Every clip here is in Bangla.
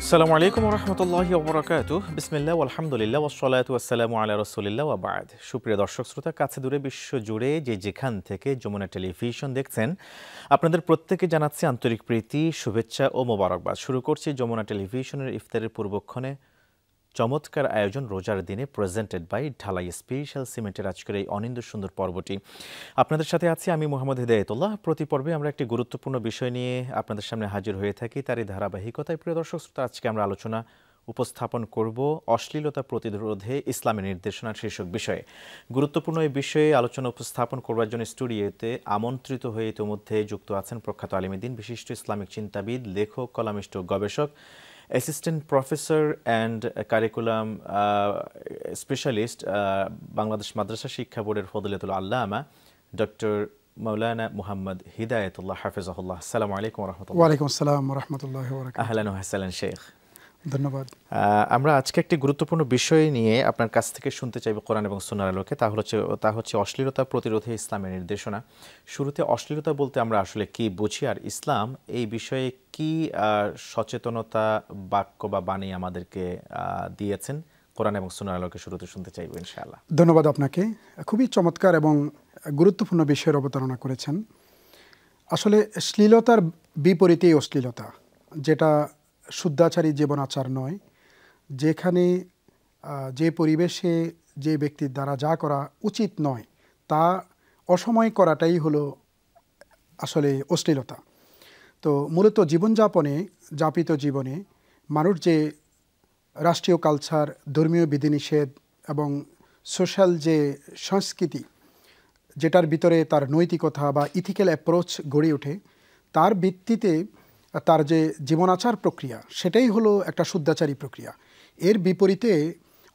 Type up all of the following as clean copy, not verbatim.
আসসালামু আলাইকুম ওয়া রাহমাতুল্লাহি ওয়া বারাকাতুহু বিসমিল্লাহ ওয়াল হামদুলিল্লাহ ওয়াস সালাতু ওয়াস সালামু আলা রাসূলিল্লাহ ওয়া বা'দ। সুপ্রিয় দর্শক শ্রোতা, কাছে দূরে বিশ্ব জুড়ে যেখান থেকে যমুনা টেলিভিশন দেখছেন, আপনাদের প্রত্যেকে জানাচ্ছি আন্তরিক প্রীতি, শুভেচ্ছা ও মোবারকবাদ। শুরু করছি যমুনা টেলিভিশনের ইফতারের পূর্বক্ষণে চমৎকার আয়োজন রোজার দিনে প্রেজেন্টেড বাই ঢালাই স্পেশাল সিমেন্টের আজকের এই অনিন্দ্য সুন্দর পর্বটি। আপনাদের সাথে আছি আমি মোহাম্মদ হিদায়াতুল্লাহ। প্রতি পর্বে আমরা একটি গুরুত্বপূর্ণ বিষয় নিয়ে আপনাদের সামনে হাজির হয়ে থাকি। তারই ধারাবাহিকতায় প্রিয় দর্শক শ্রোতা, আজকে আমরা আলোচনা উপস্থাপন করব অশ্লীলতা প্রতিরোধে ইসলামের নির্দেশনার শীর্ষক বিষয়ে। গুরুত্বপূর্ণ এই বিষয়ে আলোচনা উপস্থাপন করবার জন্য স্টুডিওতে আমন্ত্রিত হয়ে ইতিমধ্যে যুক্ত আছেন প্রখ্যাত আলিমুদ্দিন, বিশিষ্ট ইসলামিক চিন্তাবিদ, লেখক, কলামিস্ট ও গবেষক, assistant professor and curriculum specialist, Bangladesh মাদ্রাসা শিক্ষা বোর্ডের ফজিলাতুল আল্লামা ডক্টর মাওলানা মুহাম্মদ হিদায়াতুল্লাহ হাফিজাহুল্লাহ। আসসালামু আলাইকুম ওয়া রাহমাতুল্লাহ। ওয়া আলাইকুম আসসালাম ওয়া রাহমাতুল্লাহি ওয়া বারাকাতুহু। আহলান ওয়া হাসালান শেখ। ধন্যবাদ। আমরা আজকে একটি গুরুত্বপূর্ণ বিষয় নিয়ে আপনার কাছ থেকে শুনতে চাইব কোরআন এবং সুন্নাহর আলোকে। তা হচ্ছে অশ্লীলতা প্রতিরোধে ইসলামের নির্দেশনা। শুরুতে অশ্লীলতা বলতে আমরা আসলে কি বুঝি, আর ইসলাম এই বিষয়ে কি সচেতনতা বাক্য বা বাণী আমাদেরকে দিয়েছেন কোরআন এবং সুন্নাহর আলোকে শুরুতে শুনতে চাইব ইনশাআল্লাহ। ধন্যবাদ আপনাকে। খুবই চমৎকার এবং গুরুত্বপূর্ণ বিষয়ের অবতারণা করেছেন। আসলে শ্লীলতার বিপরীতেই অশ্লীলতা, যেটা শুদ্ধাচারী জীবন আচার নয়, যেখানে যে পরিবেশে যে ব্যক্তির দ্বারা যা করা উচিত নয় তা অসময়ে করাটাই হলো আসলে অশ্লীলতা। তো মূলত জীবনযাপনে, যাপিত জীবনে মানুষ যে রাষ্ট্রীয় কালচার, ধর্মীয় বিধিনিষেধ এবং সোশ্যাল যে সংস্কৃতি, যেটার ভিতরে তার নৈতিকতা বা ইথিক্যাল অ্যাপ্রোচ গড়ে ওঠে, তার ভিত্তিতে তার যে জীবনাচার প্রক্রিয়া, সেটাই হলো একটা শুদ্ধাচারী প্রক্রিয়া। এর বিপরীতে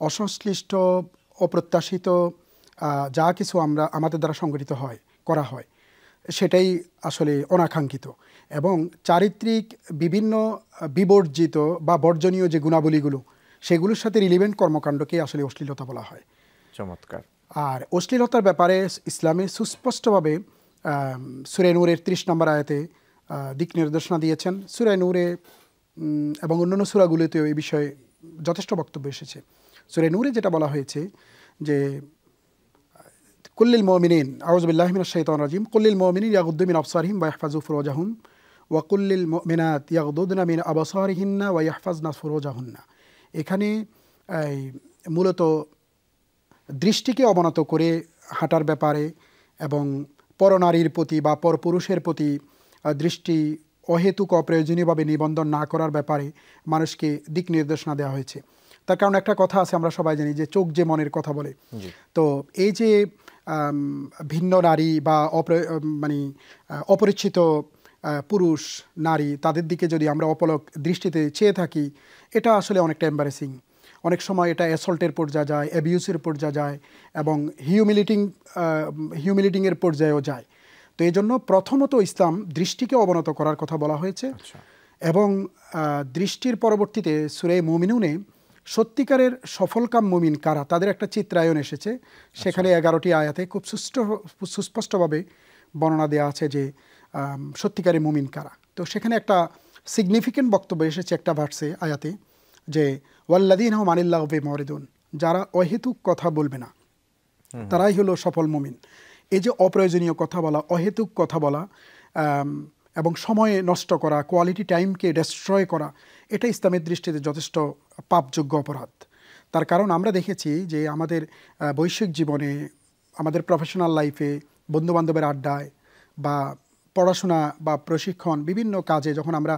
অসংশ্লিষ্ট, অপ্রত্যাশিত যা কিছু আমাদের দ্বারা সংগঠিত করা হয়, সেটাই আসলে অনাকাঙ্ক্ষিত। এবং চারিত্রিক বিভিন্ন বিবর্জিত বা বর্জনীয় যে গুণাবলীগুলো, সেগুলোর সাথে রিলিভেন্ট কর্মকাণ্ডকে আসলে অশ্লীলতা বলা হয়। চমৎকার। আর অশ্লীলতার ব্যাপারে ইসলামে সুস্পষ্টভাবে সূরা নূরের 30 নম্বর আয়াতে দিক নির্দেশনা দিয়েছেন। সূরা নূরে এবং অন্যান্য সূরাগুলোতেও এই বিষয়ে যথেষ্ট বক্তব্য এসেছে। সূরা নূরে যেটা বলা হয়েছে যে কুল্লিল মুমিনিন, আউযু বিল্লাহি মিনাশ শাইতানির রাজিম, কুল্লিল মুমিনিন ইয়াগুদ্দু মিন আবসারিহিম ওয়া ইয়াহফাযু ফুরুজাহুম ওয়া কুল্লিল মুমিনাত ইয়াগুদ্দুনা মিন আবসারিহিন্না ওয়া ইয়াহফাযনা ফুরুজাহুন্না। এখানে মূলত দৃষ্টিকে অবনত করে হাঁটার ব্যাপারে এবং পরনারীর প্রতি বা পরপুরুষের প্রতি দৃষ্টি অহেতুক অপ্রয়োজনীয়ভাবে নিবন্ধন না করার ব্যাপারে মানুষকে দিক নির্দেশনা দেওয়া হয়েছে। তার কারণ একটা কথা আছে, আমরা সবাই জানি যে চোখ যে মনের কথা বলে। তো এই যে ভিন্ন নারী বা অপরিচিত পুরুষ নারী, তাদের দিকে যদি আমরা অপলক দৃষ্টিতে চেয়ে থাকি, এটা আসলে অনেকটা এম্বারেসিং। অনেক সময় এটা অ্যাসল্টের পর্যায়ে যায়, অ্যাবিউসের পর্যায়ে যায় এবং হিউমিলিটিংয়ের পর্যায়েও যায়। তো এই জন্য প্রথমত ইসলাম দৃষ্টিকে অবনত করার কথা বলা হয়েছে। এবং দৃষ্টির পরবর্তীতে সূরা মুমিনুনে সত্যিকারের সফলকাম মুমিন কারা, তাদের একটা চিত্রায়ন এসেছে। সেখানে 11টি আয়াতে খুব সুস্পষ্টভাবে বর্ণনা দেওয়া আছে যে সত্যিকারের মুমিন কারা। তো সেখানে একটা সিগনিফিক্যান্ট বক্তব্য এসেছে একটা ভার্সে, আয়াতে, যে ওয়াল্লাযীনা হুম আনিল লাগবি মুরিদুন, যারা অহেতুক কথা বলবে না, তারাই হলো সফল মুমিন। এই যে অপ্রয়োজনীয় কথা বলা, অহেতুক কথা বলা এবং সময় নষ্ট করা, কোয়ালিটি টাইমকে ডেস্ট্রয় করা, এটা ইসলামের দৃষ্টিতে যথেষ্ট পাপযোগ্য অপরাধ। তার কারণ আমরা দেখেছি যে আমাদের বৈশ্বিক জীবনে, আমাদের প্রফেশনাল লাইফে, বন্ধুবান্ধবের আড্ডায় বা পড়াশোনা বা প্রশিক্ষণ, বিভিন্ন কাজে যখন আমরা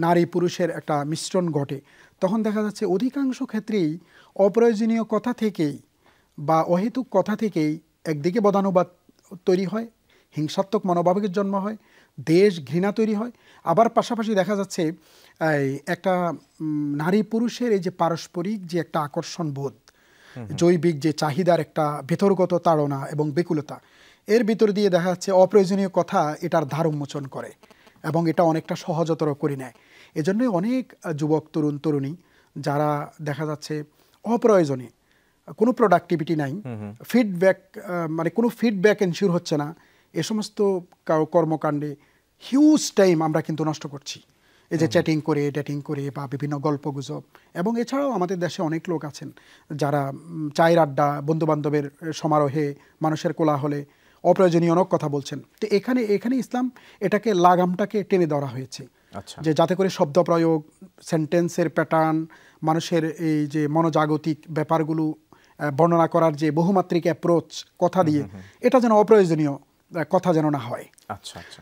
নারী পুরুষের একটা মিশ্রণ ঘটে, তখন দেখা যাচ্ছে অধিকাংশ ক্ষেত্রেই অপ্রয়োজনীয় কথা থেকেই বা অহেতুক কথা থেকেই একদিকে বদানুবাদ তৈরি হয়, হিংসাত্মক মনোভাবের জন্ম হয়, দেশ ঘৃণা তৈরি হয়। আবার পাশাপাশি দেখা যাচ্ছে একটা নারী পুরুষের এই যে পারস্পরিক যে একটা আকর্ষণ বোধ, জৈবিক যে চাহিদার একটা ভেতরগত তাড়না এবং বেকুলতা, এর ভিতর দিয়ে দেখা যাচ্ছে অপ্রয়োজনীয় কথা এটার ধার উন্মোচন করে এবং এটা অনেকটা সহজতর করে নেয়। এজন্যই অনেক যুবক, তরুণী যারা দেখা যাচ্ছে অপ্রয়োজনে, কোনো প্রোডাক্টিভিটি নাই, ফিডব্যাক কোনো ফিডব্যাক এনশিওর হচ্ছে না, এ সমস্ত কর্মকাণ্ডে হিউজ টাইম আমরা কিন্তু নষ্ট করছি। এই যে চ্যাটিং করে, ডেটিং করে বা বিভিন্ন গল্পগুজব। এবং এছাড়াও আমাদের দেশে অনেক লোক আছেন যারা চায়ের আড্ডা, বন্ধুবান্ধবের সমারোহে, মানুষের কোলাহলে অপ্রয়োজনীয় অনেক কথা বলছেন। তো এখানে ইসলাম এটাকে লাগামটাকে টেনে ধরা হয়েছে, যে যাতে করে শব্দ প্রয়োগ, সেন্টেন্সের প্যাটার্ন, মানুষের এই যে মনোজাগতিক ব্যাপারগুলো বর্ণনা করার যে বহুমাত্রিক অ্যাপ্রোচ কথা দিয়ে, এটা যেন অপ্রয়োজনীয় কথা যেন না হয়। আচ্ছা আচ্ছা।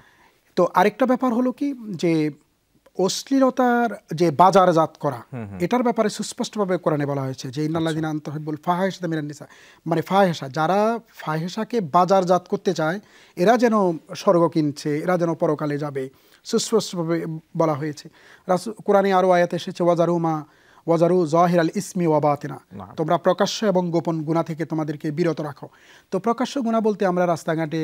তো আরেকটা ব্যাপার হলো কি, যে অশ্লীলতার যে বাজারজাত করা, এটার ব্যাপারে সুস্পষ্টভাবে কোরআনে বলা হয়েছে যে ইন্নাল্লাযিনা আনতাহিবুল ফাহিশাতা মিনান নিসা, মানে ফাহিশা, যারা ফাহিশাকে বাজারজাত করতে চায় এরা যেন স্বর্গ কিনছে, এরা যেন পরকালে যাবে, সুস্পষ্টভাবে বলা হয়েছে। কোরআনে আরও আয়াত এসেছে ওয়াজারু জাহিরাল ইসমি ওয়া বাতিনা, তোমরা প্রকাশ্য এবং গোপন গুনাহ থেকে তোমাদেরকে বিরত রাখো। তো প্রকাশ্য গুনাহ বলতে আমরা রাস্তাঘাটে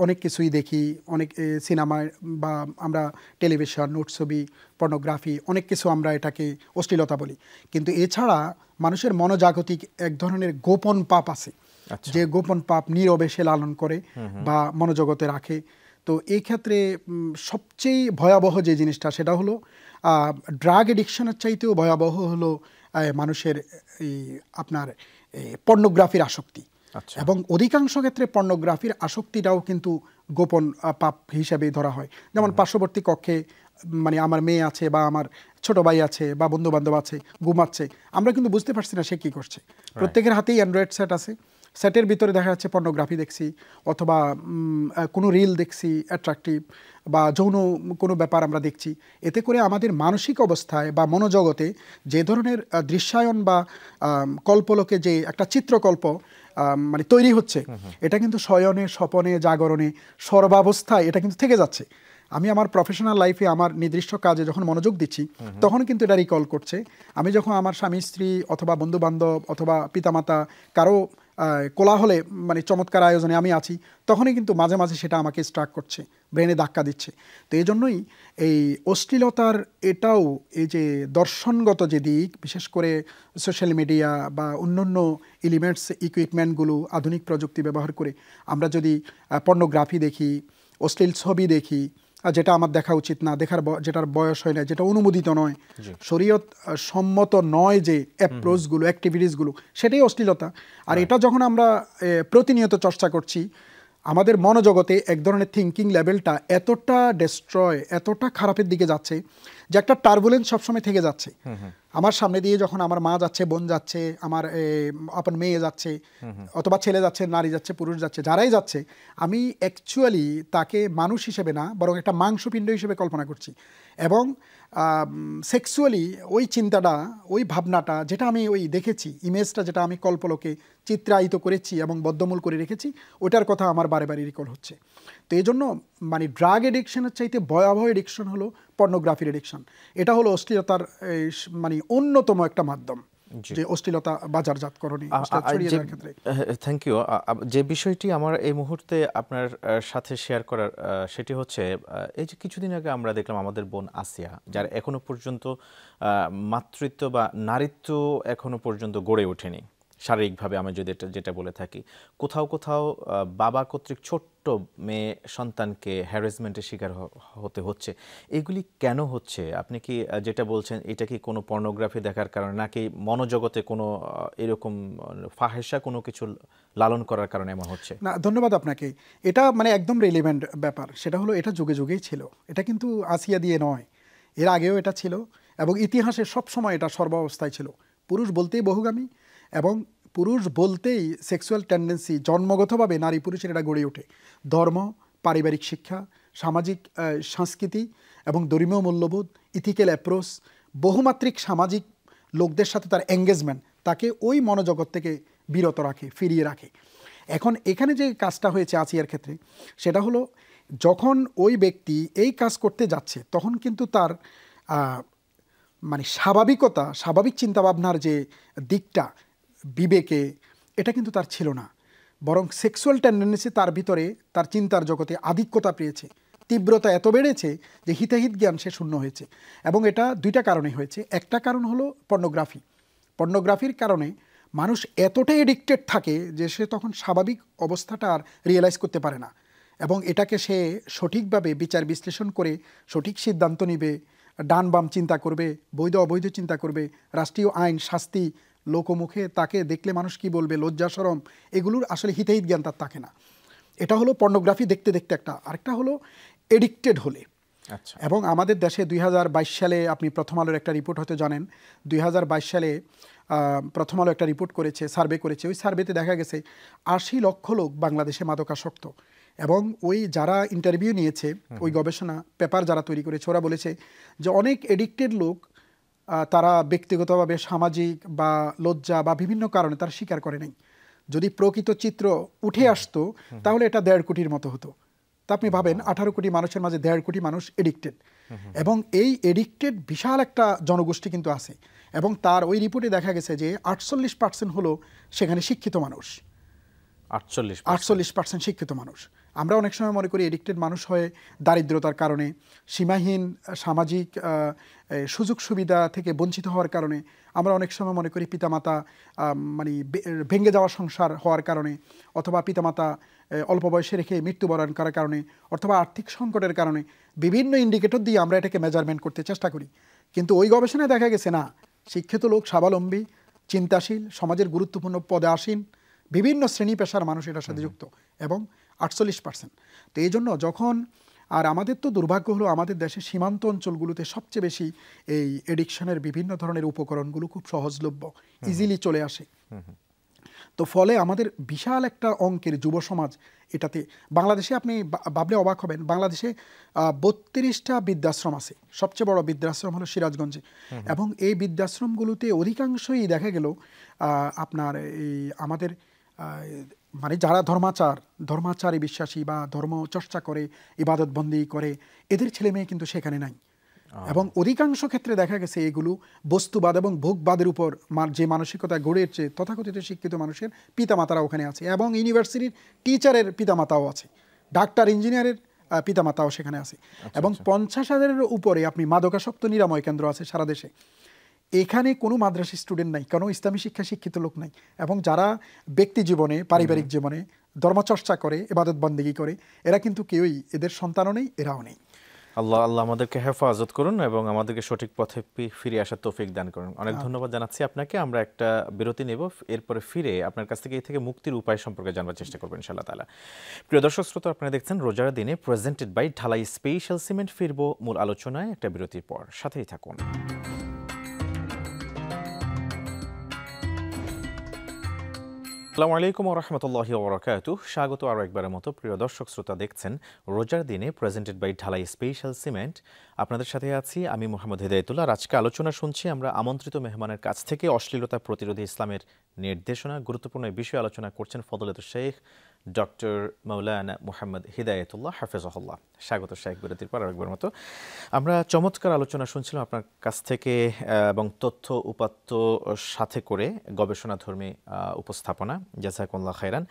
অনেক কিছুই দেখি, অনেক সিনেমায় বা আমরা টেলিভিশন, নোটছবি, পর্নোগ্রাফি, অনেক কিছু আমরা এটাকে অশ্লীলতা বলি। কিন্তু এছাড়া মানুষের মনোজাগতিক এক ধরনের গোপন পাপ আছে, যে গোপন পাপ নীরবে সে লালন করে বা মনোজগতে রাখে। তো এই ক্ষেত্রে সবচেয়ে ভয়াবহ যে জিনিসটা সেটা হলো ড্রাগ এডিকশনের চাইতেও ভয়াবহ হলো মানুষের এই আপনার পর্নোগ্রাফির আসক্তি। এবং অধিকাংশ ক্ষেত্রে পর্নোগ্রাফির আসক্তিটাও কিন্তু গোপন পাপ হিসাবে ধরা হয়। যেমন পার্শ্ববর্তী কক্ষে মানে আমার মেয়ে আছে বা আমার ছোট ভাই আছে বা বন্ধু বান্ধব আছে, ঘুমাচ্ছে, আমরা কিন্তু বুঝতে পারছি না সে কী করছে। প্রত্যেকের হাতেই অ্যান্ড্রয়েড সেট আছে, সেটের ভিতরে দেখা যাচ্ছে পর্নোগ্রাফি দেখছি, অথবা কোনো রিল দেখছি অ্যাট্রাকটিভ, বা যৌন কোনো ব্যাপার আমরা দেখছি। এতে করে আমাদের মানসিক অবস্থায় বা মনোজগতে যে ধরনের দৃশ্যায়ন বা কল্পলোকে যে একটা চিত্রকল্প মানে তৈরি হচ্ছে, এটা কিন্তু শয়নে, স্বপনে, জাগরণে, সর্বাবস্থায় এটা কিন্তু থেকে যাচ্ছে। আমি আমার প্রফেশনাল লাইফে আমার নির্দিষ্ট কাজে যখন মনোযোগ দিচ্ছি, তখন কিন্তু এটা রিকল করছে। আমি যখন আমার স্বামী স্ত্রী অথবা বন্ধুবান্ধব অথবা পিতামাতা কারো কোলাহলে মানে চমৎকার আয়োজনে আমি আছি, তখনই কিন্তু মাঝে মাঝে সেটা আমাকে স্ট্রাক করছে, ব্রেনে ধাক্কা দিচ্ছে। তো এই জন্যই এই অশ্লীলতার এটাও এই যে দর্শনগত যে দিক, বিশেষ করে সোশ্যাল মিডিয়া বা অন্যান্য এলিমেন্টস, ইকুইপমেন্টগুলো, আধুনিক প্রযুক্তি ব্যবহার করে আমরা যদি পর্নোগ্রাফি দেখি, অশ্লীল ছবি দেখি, যেটা আমার দেখা উচিত না, যেটার বয়স হয় না, যেটা অনুমোদিত নয়, শরীয়ত সম্মত নয় যে অ্যাপ্রোচগুলো, অ্যাক্টিভিটিসগুলো, সেটাই অশ্লীলতা। আর এটা যখন আমরা প্রতিনিয়ত চর্চা করছি, আমাদের মনোজগতে এক ধরনের থিঙ্কিং লেভেলটা এতটা ডেস্ট্রয়, এতটা খারাপের দিকে যাচ্ছে যে একটা টার্বুলেন্স সবসময় থেকে যাচ্ছে। আমার সামনে দিয়ে যখন আমার মা যাচ্ছে, বোন যাচ্ছে, আমার আপনার মেয়ে যাচ্ছে, অথবা ছেলে যাচ্ছে, নারী যাচ্ছে, পুরুষ যাচ্ছে, যারাই যাচ্ছে, আমি অ্যাকচুয়ালি তাকে মানুষ হিসেবে না, বরং একটা মাংসপিণ্ড হিসেবে কল্পনা করছি। এবং সেক্সুয়ালি ওই চিন্তাটা, ওই ভাবনাটা, যেটা আমি ওই দেখেছি, ইমেজটা যেটা আমি কল্পলোকে চিত্রায়িত করেছি এবং বদ্ধমূল করে রেখেছি, ওটার কথা আমার বারে বারে রিকল হচ্ছে। তো এই জন্য মানে ড্রাগ এডিকশনের চাইতে ভয়াবহ এডিকশন হলো পর্নোগ্রাফির এডিকশন। এটা হলো অশ্লীলতার মানে অন্যতম একটা মাধ্যম, যে অশ্লীলতা বাজারজাতকরণে ছড়িয়ে দেওয়ার ক্ষেত্রে। Thank you. যে বিষয়টি আমার এই মুহূর্তে আপনার সাথে শেয়ার করার, সেটি হচ্ছে এই যে কিছুদিন আগে আমরা দেখলাম আমাদের বোন আসিয়া, যার এখনো পর্যন্ত মাতৃত্ব বা নারীত্ব এখনো পর্যন্ত গড়ে ওঠেনি শারীরিকভাবে, আমি যদি যেটা বলে থাকি, কোথাও কোথাও বাবা কর্তৃক ছোট্ট মেয়ে সন্তানকে হ্যারাসমেন্টের শিকার হতে হচ্ছে। এগুলি কেন হচ্ছে? আপনি কি যেটা বলছেন, এটা কি কোনো পর্নোগ্রাফি দেখার কারণে, নাকি মনোজগতে কোনো এরকম ফাহেসা কোনো কিছু লালন করার কারণে এমন হচ্ছে? না, ধন্যবাদ আপনাকে। এটা মানে একদম রিলেভেন্ট ব্যাপার। সেটা হলো এটা যুগে যুগেই ছিল, এটা কিন্তু আসিয়া দিয়ে নয়, এর আগেও এটা ছিল এবং ইতিহাসে সবসময় এটা সর্বাবস্থায় ছিল। পুরুষ বলতেই বহুগামী এবং পুরুষ বলতেই সেক্সুয়াল টেন্ডেন্সি জন্মগতভাবে নারী পুরুষের এটা গড়ে ওঠে। ধর্ম, পারিবারিক শিক্ষা, সামাজিক সংস্কৃতি এবং ধর্মীয় মূল্যবোধ, ইথিক্যাল অ্যাপ্রোচ, বহুমাত্রিক সামাজিক লোকদের সাথে তার এঙ্গেজমেন্ট তাকে ওই মনোজগৎ থেকে বিরত রাখে, ফিরিয়ে রাখে। এখন এখানে যে কাজটা হয়েছে আসিয়ার ক্ষেত্রে, সেটা হলো যখন ওই ব্যক্তি এই কাজ করতে যাচ্ছে, তখন কিন্তু তার মানে স্বাভাবিকতা, স্বাভাবিক চিন্তাভাবনার যে দিকটা, বিবেকে, এটা কিন্তু তার ছিল না, বরং সেক্সুয়াল টেন্ডেন্সি তার ভিতরে, তার চিন্তার জগতে আধিক্যতা পেয়েছে, তীব্রতা এত বেড়েছে যে হিতাহিত জ্ঞান সে শূন্য হয়েছে। এবং এটা দুইটা কারণে হয়েছে। একটা কারণ হলো পর্নোগ্রাফি। পর্নোগ্রাফির কারণে মানুষ এতটাই এডিক্টেড থাকে যে সে তখন স্বাভাবিক অবস্থাটা আর রিয়েলাইজ করতে পারে না, এবং এটাকে সে সঠিকভাবে বিচার বিশ্লেষণ করে সঠিক সিদ্ধান্ত নিবে, ডান বাম চিন্তা করবে, বৈধ অবৈধ চিন্তা করবে, রাষ্ট্রীয় আইন, শাস্তি, লোকমুখে তাকে দেখলে মানুষ কি বলবে, লজ্জা শরম, এগুলোর আসলে হিতাহিত জ্ঞান তার থাকে না। এটা হলো পর্নোগ্রাফি দেখতে দেখতে একটা। আরেকটা হলো এডিক্টেড হলে। আচ্ছা। এবং আমাদের দেশে 2022 সালে, আপনি প্রথম আলোর একটা রিপোর্ট হয়তো জানেন, 2022 সালে প্রথম আলো একটা রিপোর্ট করেছে, সার্ভে করেছে। ওই সার্ভেতে দেখা গেছে 80 লক্ষ লোক বাংলাদেশে মাদকাসক্ত। এবং ওই যারা ইন্টারভিউ নিয়েছে, ওই গবেষণা পেপার যারা তৈরি করেছে, ওরা বলেছে যে অনেক এডিক্টেড লোক তারা ব্যক্তিগতভাবে সামাজিক বা লজ্জা বা বিভিন্ন কারণে তারা স্বীকার করে নাই। যদি প্রকৃত চিত্র উঠে আসতো তাহলে এটা 1.5 কোটির মতো হতো। তা আপনি ভাবেন 18 কোটি মানুষের মাঝে 1.5 কোটি মানুষ এডিক্টেড। এবং এই এডিক্টেড বিশাল একটা জনগোষ্ঠী কিন্তু আছে। এবং তার ওই রিপোর্টে দেখা গেছে যে 48% হলো সেখানে শিক্ষিত মানুষ। 48% শিক্ষিত মানুষ। আমরা অনেক সময় মনে করি এডিক্টেড মানুষ হয় দারিদ্রতার কারণে, সীমাহীন সামাজিক সুযোগ সুবিধা থেকে বঞ্চিত হওয়ার কারণে। আমরা অনেক সময় মনে করি পিতামাতা মানে ভেঙে যাওয়া সংসার হওয়ার কারণে, অথবা পিতামাতা অল্প বয়সে রেখে মৃত্যুবরণ করার কারণে, অথবা আর্থিক সংকটের কারণে। বিভিন্ন ইন্ডিকেটর দিয়ে আমরা এটাকে মেজারমেন্ট করতে চেষ্টা করি। কিন্তু ওই গবেষণায় দেখা গেছে না, শিক্ষিত লোক, স্বাবলম্বী, চিন্তাশীল, সমাজের গুরুত্বপূর্ণ পদে আসীন, বিভিন্ন শ্রেণী পেশার মানুষ এটার সাথে যুক্ত, এবং 48%। তো এই জন্য যখন, আর আমাদের তো দুর্ভাগ্য হলো আমাদের দেশের সীমান্ত অঞ্চলগুলোতে সবচেয়ে বেশি এই এডিকশনের বিভিন্ন ধরনের উপকরণগুলো খুব সহজলভ্য, ইজিলি চলে আসে। তো ফলে আমাদের বিশাল একটা অঙ্কের যুব সমাজ এটাতে। বাংলাদেশে আপনি ভাবলে অবাক হবেন, বাংলাদেশে 32টা বৃদ্ধাশ্রম আছে। সবচেয়ে বড় বৃদ্ধাশ্রম হলো সিরাজগঞ্জে। এবং এই বৃদ্ধাশ্রমগুলোতে অধিকাংশই দেখা গেল আপনার এই আমাদের মানে যারা ধর্মাচারে বিশ্বাসী বা ধর্ম চর্চা করে, ইবাদত বন্দি করে, এদের ছেলে মেয়ে কিন্তু সেখানে নাই। এবং অধিকাংশ ক্ষেত্রে দেখা গেছে এগুলো বস্তুবাদ এবং ভোগবাদের উপর যে মানসিকতা গড়ে উঠছে, তথাকথিত শিক্ষিত মানুষের পিতামাতারা ওখানে আছে, এবং ইউনিভার্সিটির টিচারের পিতামাতাও আছে, ডাক্তার, ইঞ্জিনিয়ারের পিতামাতাও সেখানে আছে। এবং 50,000-এর উপরে আপনি মাদকাসক্ত নিরাময় কেন্দ্র আছে সারা দেশে। এখানে কোনো মাদ্রাসা স্টুডেন্ট নাই, কোনো ইসলামী শিক্ষা শিক্ষিত লোক নাই। এবং যারা ব্যক্তি জীবনে, পারিবারিক জীবনে ধর্মচর্চা করে, ইবাদত বন্দেগী করে, এরা কিন্তু কেউই, এদের সন্তানও নেই, এরাও নেই। আল্লাহ আমাদেরকে হেফাজত করুন এবং আমাদেরকে সঠিক পথে ফিরে আসার তৌফিক দান করুন। অনেক ধন্যবাদ জানাচ্ছি আপনাকে। আমরা একটা বিরতি নেব, এরপরে ফিরে আপনার কাছ থেকে এই থেকে মুক্তির উপায় সম্পর্কে জানার চেষ্টা করবেন ইনশাআল্লাহ তাআলা। প্রিয় দর্শক শ্রোতা, আপনারা দেখছেন রোজার দিনে প্রেজেন্টেড বাই ঢালাই স্পেশাল সিমেন্ট। ফিরব মূল আলোচনায় একটা বিরতির পর, সাথেই থাকুন। আসসালামু আলাইকুম ওয়া রাহমাতুল্লাহি ওয়া বারাকাতুহু। স্বাগত আরও একবারের মতো। প্রিয় দর্শক শ্রোতা, দেখছেন রোজার দিনে প্রেজেন্টেড বাই ঢালাই স্পেশাল সিমেন্ট। আপনাদের সাথে আছি আমি মোহাম্মদ হিদায়াতুল্লাহ। আজকে আলোচনা শুনছি আমরা আমন্ত্রিত মেহমানের কাছ থেকে অশ্লীলতা প্রতিরোধী ইসলামের নির্দেশনা। গুরুত্বপূর্ণ বিষয়ে আলোচনা করছেন ফজলাতুল শেখ ডক্টর মাওলানা মুহাম্মদ হিদায়াতুল্লাহ হাফেজাহুল্লাহ। স্বাগত শেখ। বিরতির পর আরেকবার মতো আমরা চমৎকার আলোচনা শুনছিলাম আপনার কাছ থেকে, এবং তথ্য উপাত্ত সাথে করে গবেষণাধর্মী উপস্থাপনা। জাযাকুমুল্লাহ খাইরান।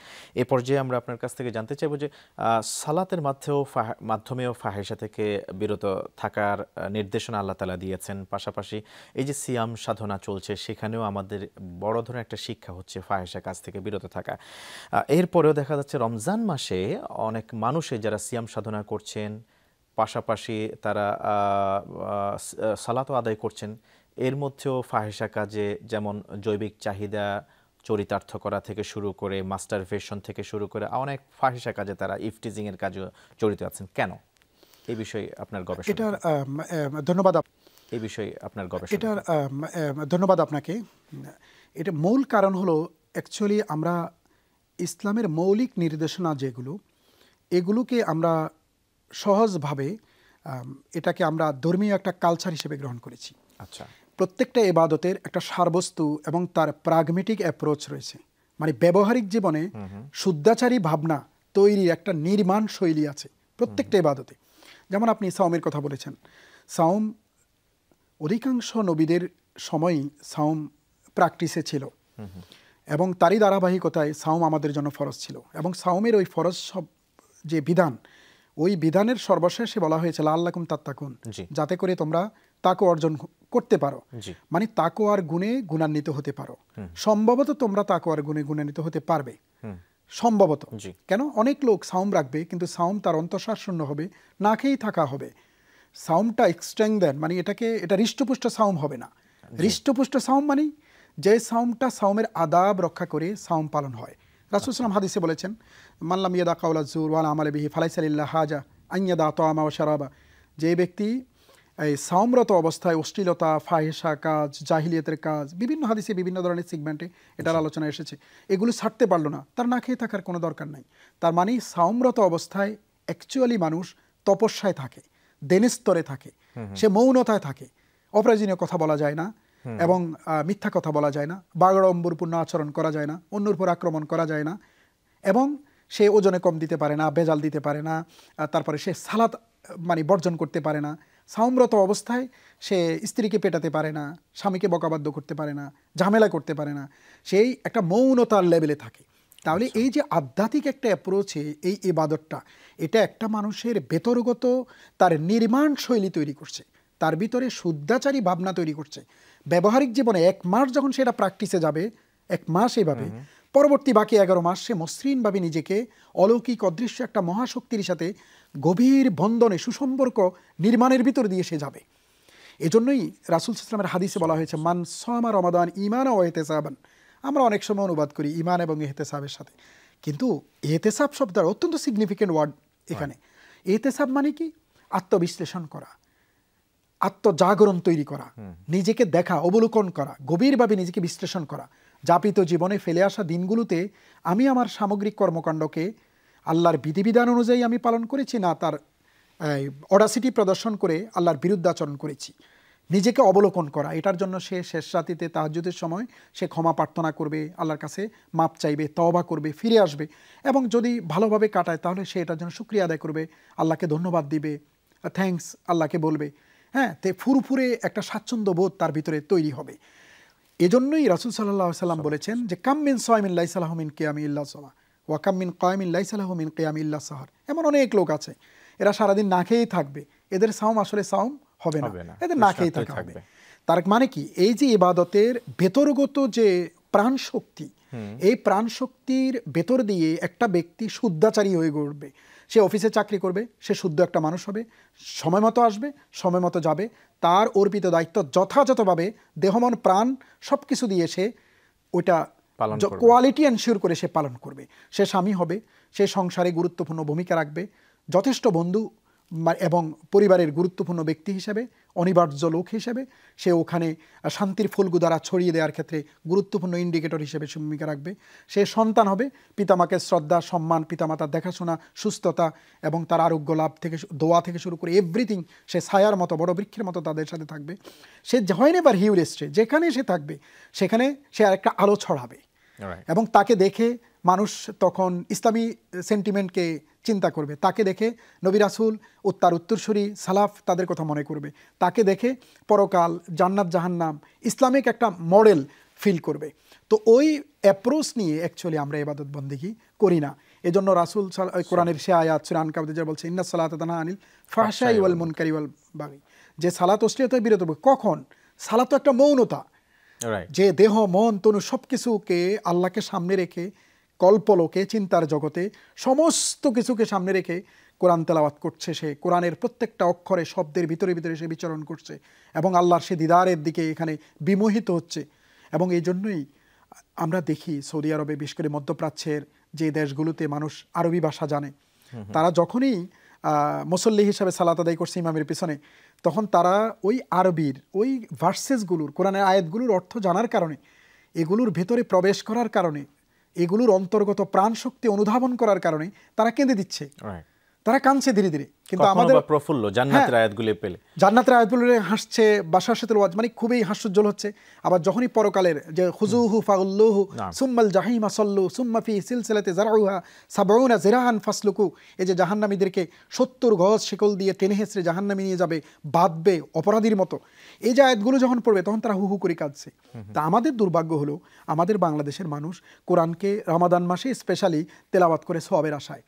এ পর্যায়ে আমরা আপনার কাছ থেকে জানতে চাইব যে সালাতের মাধ্যমেও ফাহিশা থেকে বিরত থাকার নির্দেশনা আল্লাহ তাআলা দিয়েছেন। পাশাপাশি এই যে সিয়াম সাধনা চলছে, সেখানেও আমাদের বড় ধরনের একটা শিক্ষা হচ্ছে ফাহিশা কাজ থেকে বিরত থাকা। এরপরেও দেখা যাচ্ছে রমজান মাসে অনেক মানুষে যারা সিয়াম সাধনা করছেন, পাশাপাশি তারা সালাতও আদায় করছেন, এর মধ্যেও ফাহিশা কাজে, যেমন জৈবিক চাহিদা চরিতার্থ করা থেকে শুরু করে মাস্টারবেশন থেকে শুরু করে অনেক ফাহিশা কাজে তারা ইফটিজিং এর কাজে জড়িত আছেন। কেন? এই বিষয়ে আপনার গবেষণা। এটার ধন্যবাদ। এই বিষয়ে আপনার গবেষণা। এটার ধন্যবাদ আপনাকে। এটা মূল কারণ হলো অ্যাকচুয়ালি আমরা ইসলামের মৌলিক নির্দেশনা যেগুলো, এগুলোকে আমরা সহজভাবে এটাকে আমরা ধর্মীয় একটা কালচার হিসেবে গ্রহণ করেছি। আচ্ছা। প্রত্যেকটা ইবাদতের একটা সারবস্তু এবং তার প্রাগমেটিক অ্যাপ্রোচ রয়েছে। মানে ব্যবহারিক জীবনে শুদ্ধাচারী ভাবনা তৈরির একটা নির্মাণ শৈলী আছে প্রত্যেকটা ইবাদতে। যেমন আপনি সাওমের কথা বলেছেন। সাওম অধিকাংশ নবীদের সময়ই সাওম প্র্যাকটিসে ছিল, এবং তারই ধারাবাহিকতায় সাওম আমাদের জন্য ফরজ ছিল। এবং সাওমের ওই ফরজ সব যে বিধান, ওই বিধানের সর্বশেষে বলা হয়েছে লাআল্লাকুম তাত্তাকুন, যাতে করে তোমরা তাকওয়া অর্জন করতে পারো। মানে তাকওয়ার গুণে গুণান্বিত হতে পারো। সম্ভবত তোমরা তাকওয়ার গুণে গুণান্বিত হতে পারবে, সম্ভবত। কেন? অনেক লোক সাওম রাখবে কিন্তু সাওম তার অন্তঃসার শূন্য হবে, না খেয়েই থাকা হবে। সাওমটা স্ট্রেংথেন মানে এটা হৃষ্টপুষ্ট সাওম হবে না। হৃষ্টপুষ্ট সাওম মানে যে সাওমটা সাওমের আদাব রক্ষা করে সাওম পালন হয়। রাসূল সাল্লাল্লাহু হাদিসে বলেছেন, মাল্লাম ইয়াদা কাওলা যুর ওয়ালা আমালা বিহি ফালাইসা লিল্লাহি হাজা আন ইয়াদা তাআমা ওয়া শারাবা। যে ব্যক্তি এই সাওমরত অবস্থায় অশ্লীলতা, ফাহিশা কাজ, জাহিলিয়াতের কাজ, বিভিন্ন হাদিসে বিভিন্ন ধরনের সেগমেন্টে এটার আলোচনা এসেছে, এগুলো ছাড়তে পারলো না, তার না খেয়ে থাকার কোনো দরকার নাই। তার মানে সাওমরত অবস্থায় অ্যাকচুয়ালি মানুষ তপস্যায় থাকে, দেনস্তরে থাকে, সে মৌনতায় থাকে, অপ্রয়োজনীয় কথা বলা যায় না এবং মিথ্যা কথা বলা যায় না, বাগড়ম্বরপূর্ণ আচরণ করা যায় না, অন্যের উপর আক্রমণ করা যায় না, এবং সে ওজনে কম দিতে পারে না, বেজাল দিতে পারে না, তারপরে সে সালাত মানে বর্জন করতে পারে না, সাওমরত অবস্থায় সে স্ত্রীকে পেটাতে পারে না, স্বামীকে বকাবাদ্য করতে পারে না, ঝামেলা করতে পারে না, সেই একটা মৌনতার লেভেলে থাকে। তাহলে এই যে আধ্যাত্মিক একটা অ্যাপ্রোচে এই ইবাদতটা, এটা একটা মানুষের ভেতরগত তার নির্মাণ শৈলী তৈরি করছে, তার ভিতরে শুদ্ধাচারী ভাবনা তৈরি করছে। ব্যবহারিক জীবনে 1 মাস যখন সেটা প্র্যাকটিসে যাবে, 1 মাস এইভাবে, পরবর্তী বাকি 11 মাস সে মসৃণভাবে নিজেকে অলৌকিক অদৃশ্য একটা মহাশক্তির সাথে গভীর বন্ধনে সুসম্পর্ক নির্মাণের ভিতর দিয়ে সে যাবে। এজন্যই রাসূল সাল্লাল্লাহু আলাইহি ওয়াসাল্লামের হাদিসে বলা হয়েছে, মান সামা রমাদান ঈমানান ওয়া ইহতিসাবান। আমরা অনেক সময় অনুবাদ করি ঈমান এবং ইহতিসাবের সাথে, কিন্তু ইহতিসাব শব্দটা অত্যন্ত সিগনিফিকেন্ট ওয়ার্ড এখানে। ইহতিসাব মানে কি? আত্মবিশ্লেষণ করা, আত্মজাগরণ তৈরি করা, নিজেকে দেখা, অবলোকন করা, গভীরভাবে নিজেকে বিশ্লেষণ করা। যাপিত জীবনে ফেলে আসা দিনগুলোতে আমি আমার সামগ্রিক কর্মকাণ্ডকে আল্লাহর বিধিবিধান অনুযায়ী আমি পালন করেছি, না তার অডাসিটি প্রদর্শন করে আল্লাহর বিরুদ্ধে আচরণ করেছি। নিজেকে অবলোকন করা, এটার জন্য সে শেষ রাতিতে তাহাজ্জুদের সময় সে ক্ষমা প্রার্থনা করবে, আল্লাহর কাছে মাপ চাইবে, তওবা করবে, ফিরে আসবে, এবং যদি ভালোভাবে কাটায় তাহলে সে এটার জন্য শুকরিয়া আদায় করবে, আল্লাহকে ধন্যবাদ দিবে, থ্যাঙ্কস আল্লাহকে বলবে। হ্যাঁ, তে ফুরফুরে একটা স্বাচ্ছন্দ্য বোধ তার ভিতরে তৈরি হবে। এজন্যই রাসূল সাল্লাল্লাহু আলাইহি ওয়াসাল্লাম বলেছেন যে কাম মিন সাইমিন লাইসা লাহু মিন কিয়ামি ইল্লা সাওয়া ওয়া কাম মিন কায়মিন লাইসা লাহু মিন কিয়ামি ইল্লা সাহর। এমন অনেক লোক আছে, এরা সারাদিন না খেয়েই থাকবে, এদের সাওম আসলে সাওম হবে না, এদের না খেয়েই থাকা হবে। তার মানে কি? এই যে ইবাদতের ভেতরগত যে প্রাণ শক্তি, এই প্রাণ শক্তির ভেতর দিয়ে একটা ব্যক্তি শুদ্ধাচারী হয়ে গড়বে। সে অফিসে চাকরি করবে, সে শুদ্ধ একটা মানুষ হবে, সময় মতো আসবে, সময় মতো যাবে, তার অর্পিত দায়িত্ব যথাযথভাবে দেহমন প্রাণ সব কিছু দিয়ে সে ওইটা কোয়ালিটি এনশিওর করে সে পালন করবে। সে স্বামী হবে, সে সংসারে গুরুত্বপূর্ণ ভূমিকা রাখবে, যথেষ্ট বন্ধু এবং পরিবারের গুরুত্বপূর্ণ ব্যক্তি হিসেবে, অনিবার্য লোক হিসেবে সে ওখানে শান্তির ফুলগুদারা ছড়িয়ে দেওয়ার ক্ষেত্রে গুরুত্বপূর্ণ ইন্ডিকেটর হিসেবে ভূমিকা রাখবে। সে সন্তান হবে, পিতামাকে শ্রদ্ধা, সম্মান, পিতামাতার দেখাশোনা, সুস্থতা এবং তার আরোগ্য লাভ থেকে দোয়া থেকে শুরু করে এভরিথিং, সে ছায়ার মতো, বড় বৃক্ষের মতো তাদের সাথে থাকবে। সে হয় নেভার হি উইল স্টে, যেখানে সে থাকবে সেখানে সে আরেকটা আলো ছড়াবে, এবং তাকে দেখে মানুষ তখন ইসলামী সেন্টিমেন্টকে চিন্তা করবে, তাকে দেখে নবী রাসূল ও তার উত্তরসূরি সালাফ তাদের কথা মনে করবে, তাকে দেখে পরকাল, জান্নাত, জাহান্নাম, ইসলামিক একটা মডেল ফিল করবে। তো ওই অ্যাপ্রোচ নিয়ে অ্যাকচুয়ালি আমরা ইবাদত বন্দেগী করি না। এজন্য রাসূল কোরআনের সে আয়াত সূরা আনকাবুতে যা বলছে, ইন্নাস সালাতা তানহা আনিল ফাহশাই ওয়াল মুনকারি ওয়াল বাগি, যে সালাত অশ্লীলতা বিরত হবে। কখন? সালাত তো একটা মৌনতা, যে দেহ, মন, তনু সব কিছুকে আল্লাহকে সামনে রেখে, কল্পলোকে, চিন্তার জগতে সমস্ত কিছুকে সামনে রেখে কোরআন তেলাওয়াত করছে, সে কোরআনের প্রত্যেকটা অক্ষরে, শব্দের ভিতরে ভিতরে সে বিচরণ করছে এবং আল্লাহর সে দিদারের দিকে এখানে বিমোহিত হচ্ছে। এবং এই জন্যই আমরা দেখি সৌদি আরবে, বিশেষ করে মধ্যপ্রাচ্যের যে দেশগুলোতে মানুষ আরবি ভাষা জানে, তারা যখনই মুসল্লি হিসাবে সালাত আদায় করছে ইমামের পিছনে, তখন তারা ওই আরবির ওই ভার্সেসগুলোর, কোরআনের আয়াতগুলোর অর্থ জানার কারণে, এগুলোর ভেতরে প্রবেশ করার কারণে, এগুলোর অন্তর্গত প্রাণ শক্তি অনুধাবন করার কারণে তারা কেঁদে দিচ্ছে, তারা কাঁদছে ধীরে ধীরে। কিন্তু আমাদের প্রফুল্ল জান্নাতের আয়াতগুলো পেলে, জান্নাতের আয়াতগুলো হাসছে, বাশাশাতুল ওয়াজ, মানে খুবই হাস্যোজ্জ্বল হচ্ছে। আবার যখনই পরকালের যে খুযুহু ফাগুল্লুহু সুম্মাল জাহিমা সাল্লু সুম্মা ফি সিলসিলাতি যারউহা ৭০ যিরাআন ফাসলুকু, এই যে জাহান্নামীদেরকে ৭০ গজ শিকল দিয়ে টেনে হেঁচড়ে জাহান্নামে নিয়ে যাবে, বাঁধবে অপরাধীর মতো, এই যে আয়াতগুলো যখন পড়বে তখন তারা হু হু করে কাঁদছে। তা আমাদের দুর্ভাগ্য হলো, আমাদের বাংলাদেশের মানুষ কোরআনকে রমাদান মাসে স্পেশালি তেলাওয়াত করে সওয়াবের আশায়,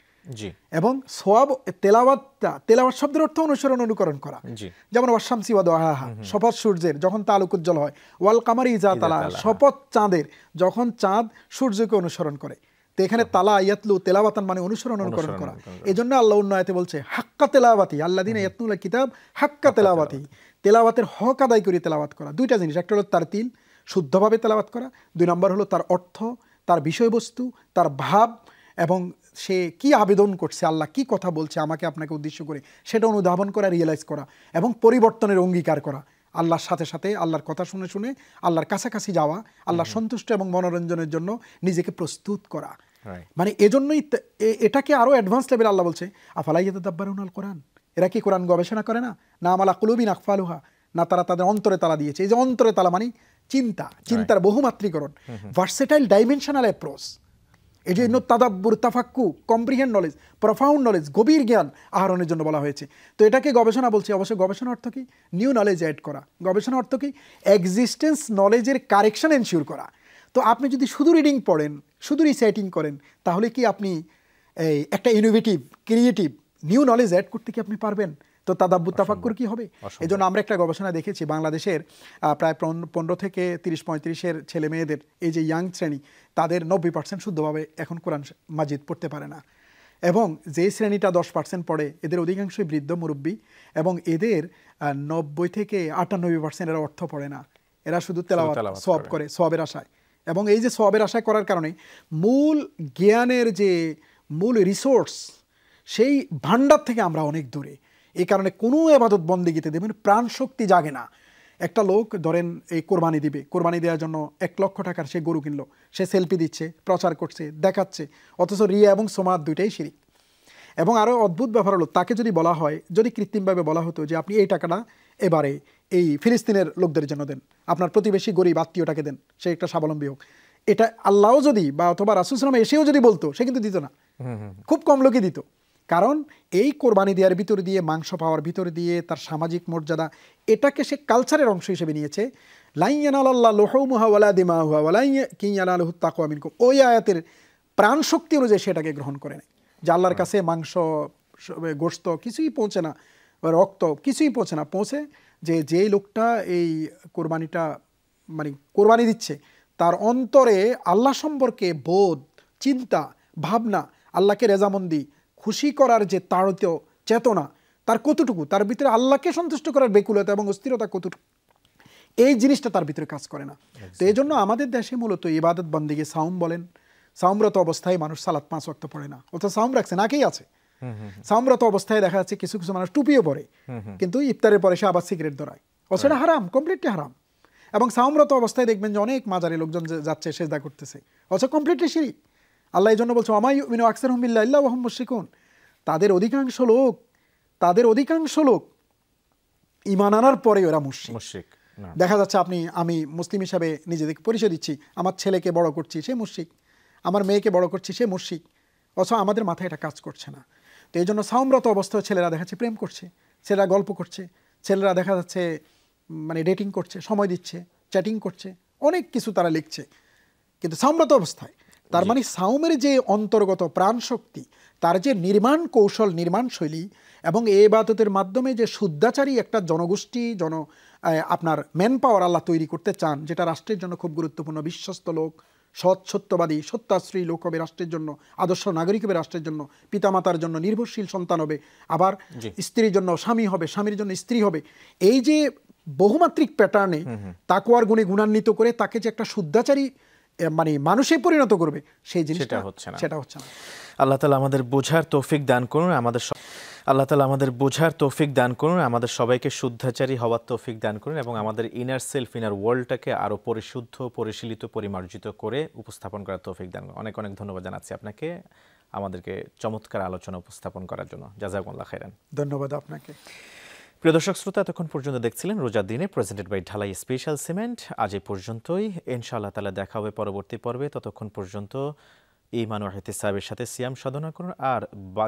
এবং সোয়াব তেলাওয়াত শব্দের অর্থ অনুসরণ, অনুকরণ করা। যেমন ওয়াশামসি ওয়া দুহাহা, শপথ সূর্যের যখন তা আলোক উজ্জ্বল হয়, ওয়াল কামারি ইযা তালা, শপথ চাঁদের যখন চাঁদ সূর্যকে অনুসরণ করে। তো এখানে তালা ইয়াতলু তেলাওয়াতান মানে অনুসরণ অনুকরণ করা। এজন্য আল্লাহ অন্য আয়াতে বলছে হাক্কা তেলাওয়াতি আল্লাযিনা ইয়াতলুনা কিতাব হাক্কা তেলাওয়াতি, তেলাওয়াতের হক আদায় করে তেলাওয়াত করা। দুইটা জিনিস, একটা হলো তারতিল শুদ্ধভাবে তেলাওয়াত করা, 2 নম্বর হলো তার অর্থ, তার বিষয়বস্তু, তার ভাব এবং সে কি আবেদন করছে, আল্লাহ কি কথা বলছে আমাকে আপনাকে উদ্দেশ্য করে, সেটা অনুধাবন করা, রিয়েলাইজ করা এবং পরিবর্তনের অঙ্গীকার করা। আল্লাহর সাথে সাথে আল্লাহর কথা শুনে শুনে আল্লাহর কাছাকাছি যাওয়া, আল্লাহর সন্তুষ্ট এবং মনোরঞ্জনের জন্য নিজেকে প্রস্তুত করা। মানে এজন্যই এটাকে আরো অ্যাডভান্স লেভেল আল্লাহ বলছে আফালা ইয়াতাদাব্বারুনাল কোরআন, এরা কি কোরআন গবেষণা করে না? না আমালা কুলুবিন আকফালুহা, না তারা তাদের অন্তরে তালা দিয়েছে। এই যে অন্তরে তালা মানে চিন্তার বহুমাত্রীকরণ, ভার্সেটাইল ডাইমেনশনাল অ্যাপ্রোচ। এই যে তাদাব্বুর, তাফাক্কু, কম্প্রিহেন্ড নলেজ, প্রফাউন্ড নলেজ, গভীর জ্ঞান আহরণের জন্য বলা হয়েছে। তো এটাকে গবেষণা বলছে। অবশ্যই গবেষণা অর্থ কি? নিউ নলেজ অ্যাড করা। গবেষণা অর্থ কি? এক্সিস্টেন্স নলেজের কারেকশন এনশিওর করা। তো আপনি যদি শুধু রিডিং পড়েন, শুধু রিসাইটিং করেন, তাহলে কি আপনি একটা innovative, creative new knowledge add করতে কি আপনি পারবেন? তো তাদাব্বুর তাফাক্কুর কি হবে? এই জন্য আমরা একটা গবেষণা দেখেছি, বাংলাদেশের প্রায় 15 থেকে 30-35-এর ছেলে মেয়েদের, এই যে ইয়াং শ্রেণী, তাদের 90% শুদ্ধভাবে এখন কোরআন মাজিদ পড়তে পারে না। এবং যে শ্রেণীটা 10% পড়ে, এদের অধিকাংশই বৃদ্ধ মুরব্বী, এবং এদের 90 থেকে 98% এরা অর্থ পড়ে না। এরা শুধু তেলাওয়াত সওয়াব করে, সওয়াবের আশায়। এবং এই যে সওয়াবের আশায় করার কারণে মূল জ্ঞানের যে মূল রিসোর্স, সেই ভান্ডার থেকে আমরা অনেক দূরে। এই কারণে কোনো ইবাদত বন্দেগীতে দেখবেন প্রাণ শক্তি জাগে না। একটা লোক ধরেন এই কোরবানি দিবে, কোরবানি দেওয়ার জন্য 1 লক্ষ টাকার সে গরু কিনলো, সে সেলফি দিচ্ছে, প্রচার করছে, দেখাচ্ছে, অথচ রিয়া এবং সোমাত দুইটাই শিরিক। এবং আরও অদ্ভুত ব্যাপার হলো, তাকে যদি বলা হয়, যদি কৃত্রিমভাবে বলা হতো যে আপনি এই টাকাটা এবারে এই ফিলিস্তিনের লোকদের জন্য দেন, আপনার প্রতিবেশী গরিব আত্মীয়টাকে দেন, সে একটা স্বাবলম্বী হোক, এটা আল্লাহও যদি বা অথবা রাসূল সাল্লাল্লাহু আলাইহি ওয়াসাল্লাম এসেও যদি বলতো, সে কিন্তু দিত না। খুব কম লোকই দিত। কারণ এই কোরবানি দেওয়ার ভিতর দিয়ে, মাংস পাওয়ার ভিতর দিয়ে তার সামাজিক মর্যাদা, এটাকে সে কালচারের অংশ হিসেবে নিয়েছে। লা ইয়ানালাল্লাহু লুহুমুহা ওয়ালা দিমাউহা ওয়ালাকিন ইয়ানালুহুত তাকওয়া মিনকুম, ওই আয়াতের প্রাণ শক্তি অনুযায়ী সেটাকে গ্রহণ করে নেয় যে আল্লাহর কাছে মাংস, গোশত কিছুই পৌঁছে না, রক্ত কিছুই পৌঁছে না, পৌঁছে যে যেই লোকটা এই কোরবানিটা মানে কোরবানি দিচ্ছে, তার অন্তরে আল্লাহ সম্পর্কে বোধ, চিন্তা, ভাবনা, আল্লাহকে রেজামন্দি, খুশি করার যে তাড়িত চেতনা, তার কতটুকু, তার ভিতরে আল্লাহকে সন্তুষ্ট করার বেকুলতা এবং অস্থিরতা কতটুকু, এই জিনিসটা তার ভিতরে কাজ করে না। তো এই জন্য আমাদের দেশে মূলত ইবাদত বন্দেগী, সাওম বলেন, সাওমরত অবস্থায় মানুষ সালাত 5 ওয়াক্ত পড়ে না, অর্থাৎ সাওম রাখছে, নাকেই আছে। সাওমরত অবস্থায় দেখা যাচ্ছে কিছু কিছু মানুষ টুপিও পরে, কিন্তু ইফতারের পরে সে আবার সিগারেট ধরায়, সেটা হারাম, কমপ্লিটলি হারাম। এবং সাওমরত অবস্থায় দেখবেন যে অনেক মাজারে লোকজন যাচ্ছে, সেজদা করতেছে, অথচ কমপ্লিটলি শিরিক। আল্লাহ এই জন্য বলছে ওয়া মা ইউমিনু আকসারুহুম বিল্লাহি ইল্লা ওয়া হুম মুশরিকুন, তাদের অধিকাংশ লোক ঈমান আনার পরে ওরা মুশরিক। দেখা যাচ্ছে আমি মুসলিম হিসাবে নিজেদেরকে পরিচয় দিচ্ছি, আমার ছেলেকে বড় করছি, সে মুশরিক, আমার মেয়েকে বড় করছি, সে মুশরিক, অথচ আমাদের মাথায় এটা কাজ করছে না। তো এই জন্য সাওমরত অবস্থায় ছেলেরা দেখা যাচ্ছে প্রেম করছে, ছেলেরা গল্প করছে, ছেলেরা দেখা যাচ্ছে মানে ডেটিং করছে, সময় দিচ্ছে, চ্যাটিং করছে, অনেক কিছু তারা লিখছে, কিন্তু সাওমরত অবস্থায়। তার মানে সাওমের যে অন্তর্গত প্রাণ শক্তি, তার যে নির্মাণ কৌশল, নির্মাণ শৈলী, এবং এই ইবাদতের মাধ্যমে যে শুদ্ধাচারী একটা জনগোষ্ঠী, আপনার ম্যান পাওয়ার আল্লাহ তৈরি করতে চান, যেটা রাষ্ট্রের জন্য খুব গুরুত্বপূর্ণ, বিশ্বস্ত লোক, সত্যবাদী, সত্যাশ্রয়ী লোক হবে রাষ্ট্রের জন্য, আদর্শ নাগরিক হবে রাষ্ট্রের জন্য, পিতামাতার জন্য নির্ভরশীল সন্তান হবে, আবার স্ত্রীর জন্য স্বামী হবে, স্বামীর জন্য স্ত্রী হবে। এই যে বহুমাত্রিক প্যাটার্নে তাকওয়ার গুণে গুণান্বিত করে তাকে যে একটা শুদ্ধাচারী মানে মানুষে পরিণত করবে, সেই জিনিসটা সেটা হচ্ছে না। আল্লাহ তাআলা আমাদের বোঝার তৌফিক দান করুন, আমাদের সবাইকে শুদ্ধাচারী হওয়ার তৌফিক দান করুন, এবং আমাদের ইনার সেলফ, ইনার ওয়ার্ল্ডটাকে আরো পরিশুদ্ধ, পরিশীলিত, পরিমার্জিত করে উপস্থাপন করার তৌফিক দান করুন। অনেক অনেক ধন্যবাদ জানাচ্ছি আপনাকে আমাদেরকে চমৎকার আলোচনা উপস্থাপন করার জন্য। জাযাকুমুল্লাহ খাইরান। ধন্যবাদ আপনাকে। প্রিয় দর্শক শ্রোতা, এতক্ষণ পর্যন্ত দেখছিলেন রোজার দিনে প্রেজেন্টেড বাই ঢালাই স্পেশাল সিমেন্ট। আজ এই পর্যন্তই, ইনশাআল্লাহ তাআলা দেখা হবে পরবর্তী পর্বে। ততক্ষণ পর্যন্ত ঈমান ও ইহতিসাবের সাথে সিয়াম সাধনা করুন, আর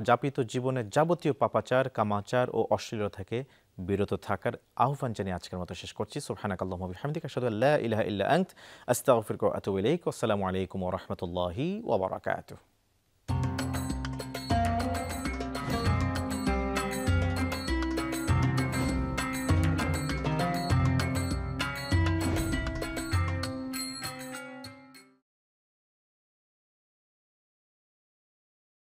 যাপিত জীবনের যাবতীয় পাপাচার, কামাচার ও অশ্লীলতা থেকে বিরত থাকার আহ্বান জানিয়ে আজকের মতো শেষ করছি। সুবহানাকাল্লাহুম্মা ওয়া বিহামদিকা আশহাদু আল্লা ইলাহা ইল্লা আনতা আস্তাগফিরুকা ওয়া আতুবু ইলাইক। আসসালামু আলাইকুম ওয়া রাহমাতুল্লাহি ওয়া বারাকাতুহু।